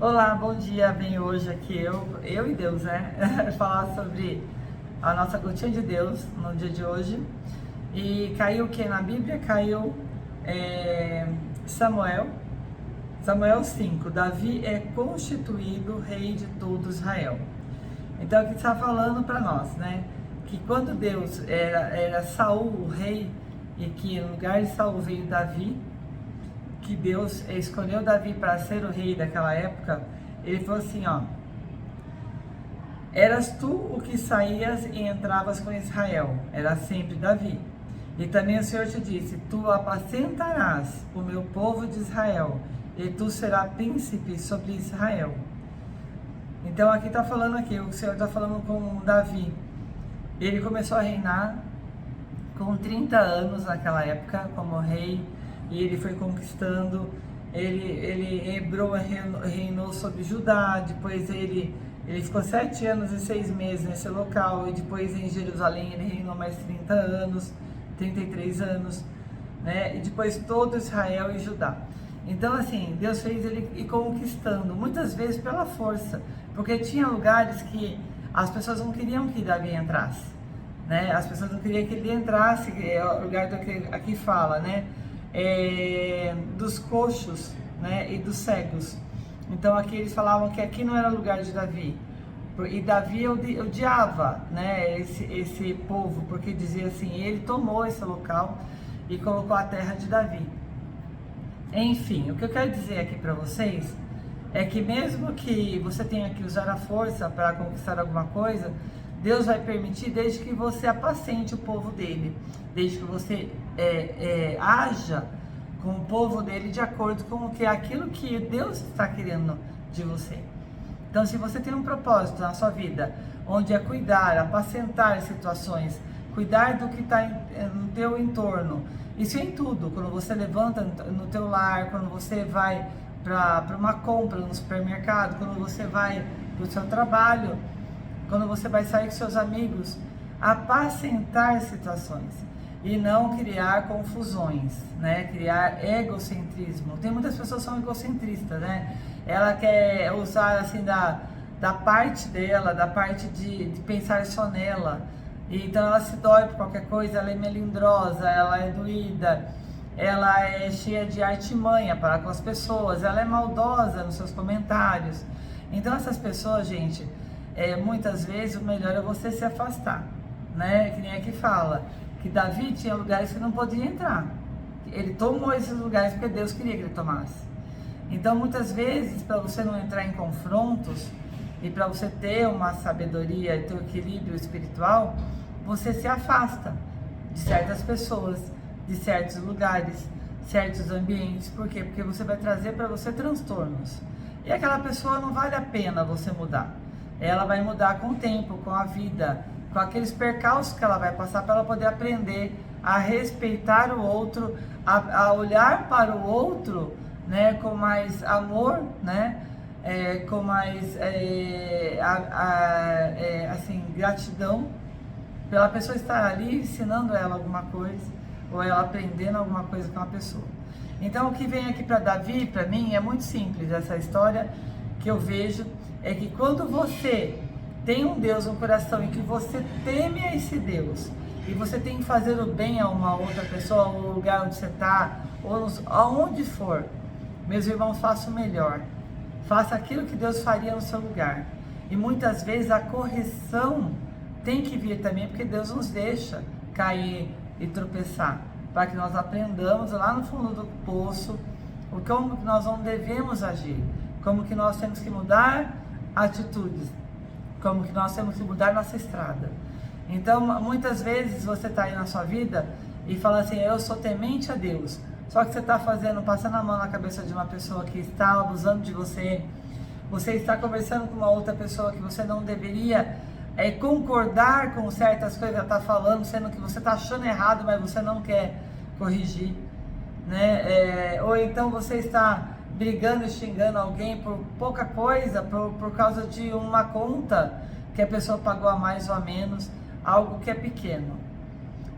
Olá, bom dia. Venho hoje aqui eu e Deus, né? Falar sobre a nossa gotinha de Deus no dia de hoje. E caiu o que na Bíblia? Caiu Samuel, Samuel 5. Davi é constituído rei de todo Israel. Então aqui está falando para nós, né? Que quando Deus era Saul o rei e que no lugar de Saul veio Davi, que Deus escolheu Davi para ser o rei daquela época, ele falou assim, ó: eras tu o que saías e entravas com Israel, era sempre Davi. E também o Senhor te disse, tu apacentarás o meu povo de Israel, e tu serás príncipe sobre Israel. Então aqui está falando aqui, o Senhor está falando com Davi. Ele começou a reinar com 30 anos naquela época como rei, e ele foi conquistando, ele reinou sobre Judá, depois ele ficou 7 anos e 6 meses nesse local, e depois em Jerusalém ele reinou mais 30 anos, 33 anos, né? E depois todo Israel e Judá. Então assim, Deus fez ele ir conquistando, muitas vezes pela força, porque tinha lugares que as pessoas não queriam que Davi entrasse, né? As pessoas não queriam que ele entrasse, é o lugar do que aqui fala, né? Dos coxos, né? E dos cegos. Então aqui eles falavam que aqui não era lugar de Davi. E Davi odiava, né, esse povo, porque dizia assim, ele tomou esse local e colocou a terra de Davi. Enfim, o que eu quero dizer aqui para vocês é que mesmo que você tenha que usar a força para conquistar alguma coisa, Deus vai permitir desde que você apacente o povo dele, desde que você haja com o povo dele de acordo com aquilo que Deus está querendo de você. Então, se você tem um propósito na sua vida, onde é cuidar, apacentar situações, cuidar do que está no teu entorno, isso é em tudo, quando você levanta no teu lar, quando você vai para uma compra no supermercado, quando você vai para o seu trabalho, quando você vai sair com seus amigos, apacentar situações e não criar confusões, né? Criar egocentrismo. Tem muitas pessoas que são egocentristas, né? Ela quer usar assim da parte dela, da parte de pensar só nela. E então ela se dói por qualquer coisa, ela é melindrosa, ela é doída, ela é cheia de artimanha para com as pessoas, ela é maldosa nos seus comentários. Então essas pessoas, gente, muitas vezes o melhor é você se afastar, né? Que nem aqui fala, que Davi tinha lugares que não podia entrar. Ele tomou esses lugares porque Deus queria que ele tomasse. Então muitas vezes, para você não entrar em confrontos e para você ter uma sabedoria e ter um equilíbrio espiritual, você se afasta de certas pessoas, de certos lugares, certos ambientes. Por quê? Porque você vai trazer para você transtornos. E aquela pessoa não vale a pena você mudar. Ela vai mudar com o tempo, com a vida, com aqueles percalços que ela vai passar para ela poder aprender a respeitar o outro, a olhar para o outro, né, com mais amor, né, com mais assim, gratidão pela pessoa estar ali ensinando ela alguma coisa, ou ela aprendendo alguma coisa com a pessoa. Então o que vem aqui para Davi, para mim, é muito simples. Essa história que eu vejo é que quando você tem um Deus no coração e que você teme a esse Deus, e você tem que fazer o bem a uma outra pessoa, ou no lugar onde você está, ou aonde for, meus irmãos, faça o melhor. Faça aquilo que Deus faria no seu lugar. E muitas vezes a correção tem que vir também, porque Deus nos deixa cair e tropeçar, para que nós aprendamos lá no fundo do poço como que nós não devemos agir, como que nós temos que mudar atitudes, como que nós temos que mudar nossa estrada. Então, muitas vezes você está aí na sua vida e fala assim, eu sou temente a Deus, só que você está passando a mão na cabeça de uma pessoa que está abusando de você, você está conversando com uma outra pessoa que você não deveria concordar com certas coisas que ela está falando, sendo que você está achando errado, mas você não quer corrigir, né? Ou então você está brigando e xingando alguém por pouca coisa, por causa de uma conta que a pessoa pagou a mais ou a menos, algo que é pequeno.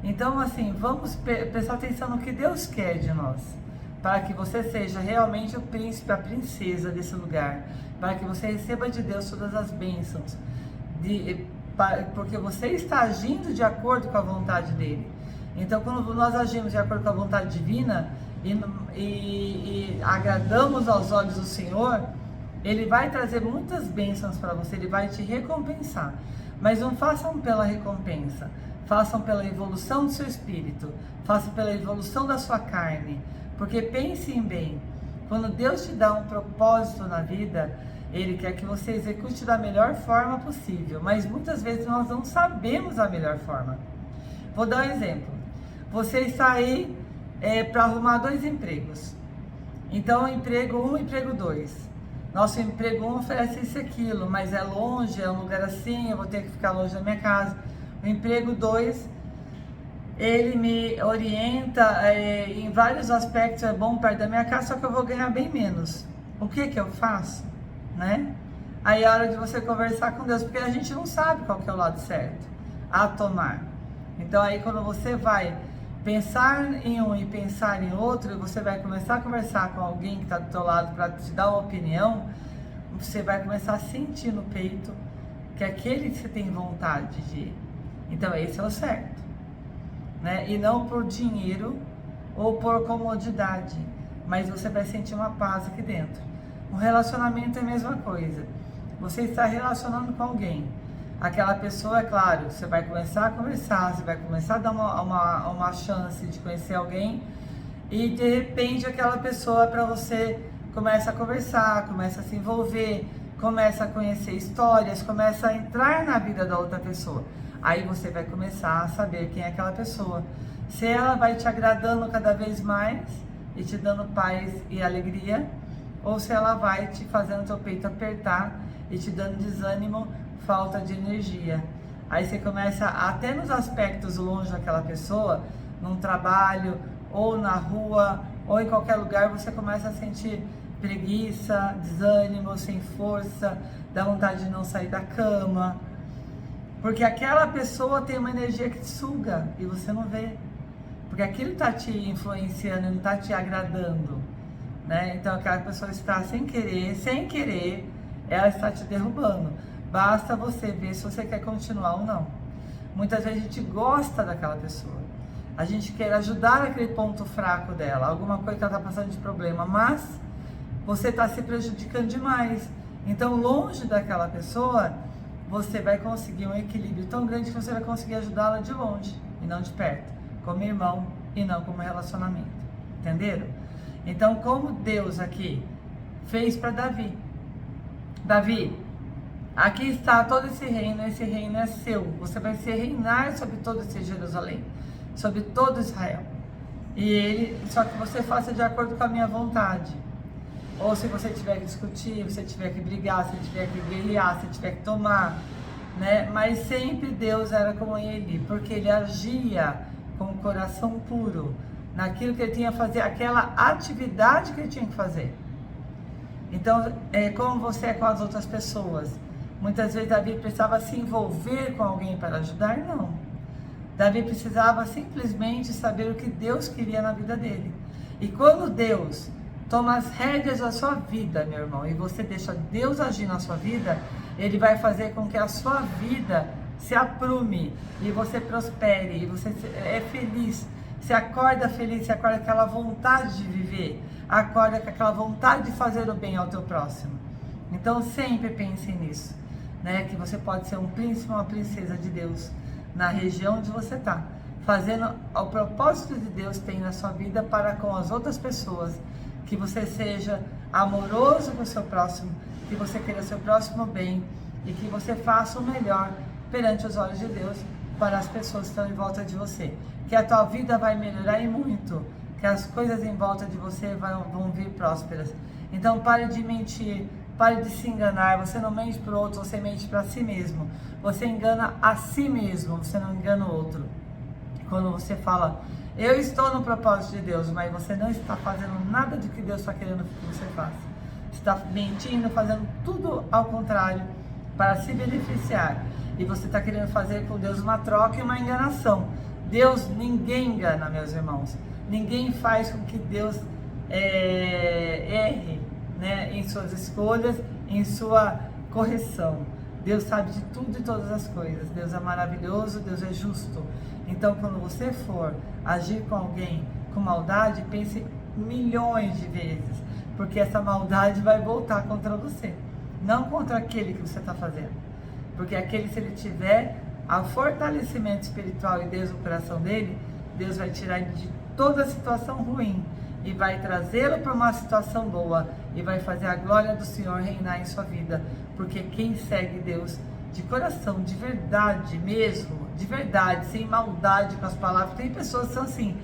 Então, assim, vamos prestar atenção no que Deus quer de nós. para que você seja realmente o príncipe, a princesa desse lugar, para que você receba de Deus todas as bênçãos, porque você está agindo de acordo com a vontade dele. Então, quando nós agimos de acordo com a vontade divina e agradamos aos olhos do Senhor, ele vai trazer muitas bênçãos para você, ele vai te recompensar. Mas não façam pela recompensa, façam pela evolução do seu espírito, façam pela evolução da sua carne. Porque pensem bem, quando Deus te dá um propósito na vida, Ele quer que você execute da melhor forma possível, mas muitas vezes nós não sabemos a melhor forma. Vou dar um exemplo. Você está aí para arrumar 2 empregos. Então, emprego 1, emprego 2. Nosso emprego 1 oferece isso e aquilo, mas é longe, é um lugar assim, eu vou ter que ficar longe da minha casa. O emprego 2... ele me orienta em vários aspectos, é bom perto da minha casa, só que eu vou ganhar bem menos. O que eu faço? Né? Aí é hora de você conversar com Deus, porque a gente não sabe qual que é o lado certo a tomar. Então aí quando você vai pensar em um e pensar em outro, você vai começar a conversar com alguém que está do teu lado para te dar uma opinião, você vai começar a sentir no peito que aquele que você tem vontade de ir. Então esse é o certo. Né? E não por dinheiro ou por comodidade, mas você vai sentir uma paz aqui dentro. Um relacionamento é a mesma coisa. Você está relacionando com alguém, aquela pessoa, é claro, você vai começar a conversar, você vai começar a dar uma chance de conhecer alguém, e de repente aquela pessoa, para você, começa a conversar, começa a se envolver, começa a conhecer histórias, começa a entrar na vida da outra pessoa. Aí você vai começar a saber quem é aquela pessoa. Se ela vai te agradando cada vez mais e te dando paz e alegria, ou se ela vai te fazendo teu peito apertar e te dando desânimo, falta de energia. Aí você começa, até nos aspectos longe daquela pessoa, num trabalho, ou na rua, ou em qualquer lugar, você começa a sentir preguiça, desânimo, sem força, dá vontade de não sair da cama. Porque aquela pessoa tem uma energia que te suga e você não vê. Porque aquilo está te influenciando, não está te agradando. Né? Então aquela pessoa está sem querer, ela está te derrubando. Basta você ver se você quer continuar ou não. Muitas vezes a gente gosta daquela pessoa. A gente quer ajudar aquele ponto fraco dela, alguma coisa que ela está passando de problema, mas você está se prejudicando demais. Então, longe daquela pessoa, você vai conseguir um equilíbrio tão grande que você vai conseguir ajudá-la de longe e não de perto, como irmão e não como relacionamento. Entenderam? Então, como Deus aqui fez para Davi. Davi, aqui está todo esse reino é seu. Você vai se reinar sobre todo esse Jerusalém, sobre todo Israel. Só que você faça de acordo com a minha vontade. Ou se você tiver que discutir, se tiver que brigar, se tiver que guerrear, se tiver que tomar, né? Mas sempre Deus era com ele, porque ele agia com o coração puro, naquilo que ele tinha que fazer, aquela atividade que ele tinha que fazer. Então, como você é com as outras pessoas? Muitas vezes Davi precisava se envolver com alguém para ajudar? Não. Davi precisava simplesmente saber o que Deus queria na vida dele. E quando Deus toma as rédeas da sua vida, meu irmão, e você deixa Deus agir na sua vida, Ele vai fazer com que a sua vida se aprume, e você prospere, e você é feliz. Você acorda feliz, você acorda com aquela vontade de viver, acorda com aquela vontade de fazer o bem ao teu próximo. Então sempre pense nisso, né? Que você pode ser um príncipe ou uma princesa de Deus na região onde você está, fazendo o propósito de Deus tem na sua vida para com as outras pessoas, que você seja amoroso com o seu próximo, que você queira o seu próximo bem e que você faça o melhor perante os olhos de Deus para as pessoas que estão em volta de você. Que a tua vida vai melhorar e muito, que as coisas em volta de você vão vir prósperas. Então pare de mentir, pare de se enganar. Você não mente para o outro, você mente para si mesmo. Você engana a si mesmo, você não engana o outro. Quando você fala, eu estou no propósito de Deus, mas você não está fazendo nada do que Deus está querendo que você faça. Você está mentindo, fazendo tudo ao contrário, para se beneficiar. E você está querendo fazer com Deus uma troca e uma enganação. Deus, ninguém engana, meus irmãos. Ninguém faz com que Deus erre, né, em suas escolhas, em sua correção. Deus sabe de tudo e todas as coisas. Deus é maravilhoso, Deus é justo. Então, quando você for agir com alguém com maldade, pense milhões de vezes, porque essa maldade vai voltar contra você, não contra aquele que você está fazendo. Porque aquele, se ele tiver o fortalecimento espiritual e Deus no coração dele, Deus vai tirar ele de toda situação ruim e vai trazê-lo para uma situação boa e vai fazer a glória do Senhor reinar em sua vida. Porque quem segue Deus de coração, de verdade mesmo, de verdade, sem maldade com as palavras, tem pessoas que são assim,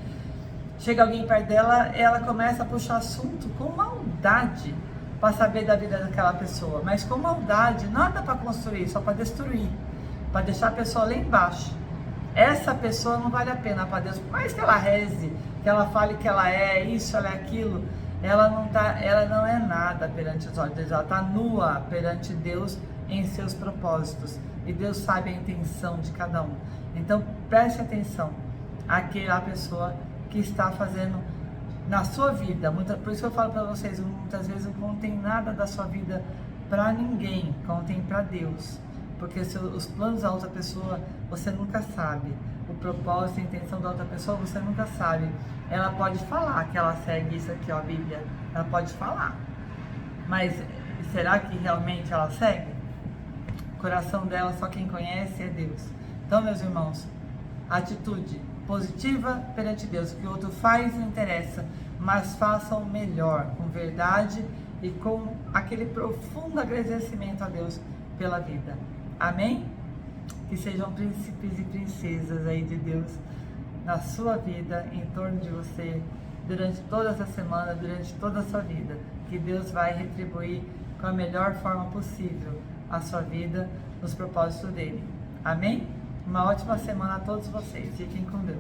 chega alguém perto dela, ela começa a puxar assunto com maldade para saber da vida daquela pessoa, mas com maldade, nada para construir, só para destruir, para deixar a pessoa lá embaixo. Essa pessoa não vale a pena para Deus, por mais que ela reze, que ela fale que ela é isso, ela é aquilo, ela não é nada perante os olhos de Deus, ela está nua perante Deus em seus propósitos, e Deus sabe a intenção de cada um. Então preste atenção àquela pessoa que está fazendo na sua vida. Por isso que eu falo para vocês, muitas vezes não contem nada da sua vida para ninguém, contem para Deus, porque os planos da outra pessoa você nunca sabe, o propósito e a intenção da outra pessoa você nunca sabe. Ela pode falar que ela segue isso aqui, ó, a Bíblia, ela pode falar, mas será que realmente ela segue? O coração dela só quem conhece é Deus. Então, meus irmãos, atitude positiva perante Deus, o que o outro faz não interessa, mas façam melhor, com verdade e com aquele profundo agradecimento a Deus pela vida. Amém? Que sejam príncipes e princesas aí de Deus na sua vida, em torno de você, durante toda essa semana, durante toda a sua vida. Que Deus vai retribuir com a melhor forma possível a sua vida nos propósitos dele. Amém? Uma ótima semana a todos vocês. Fiquem com Deus.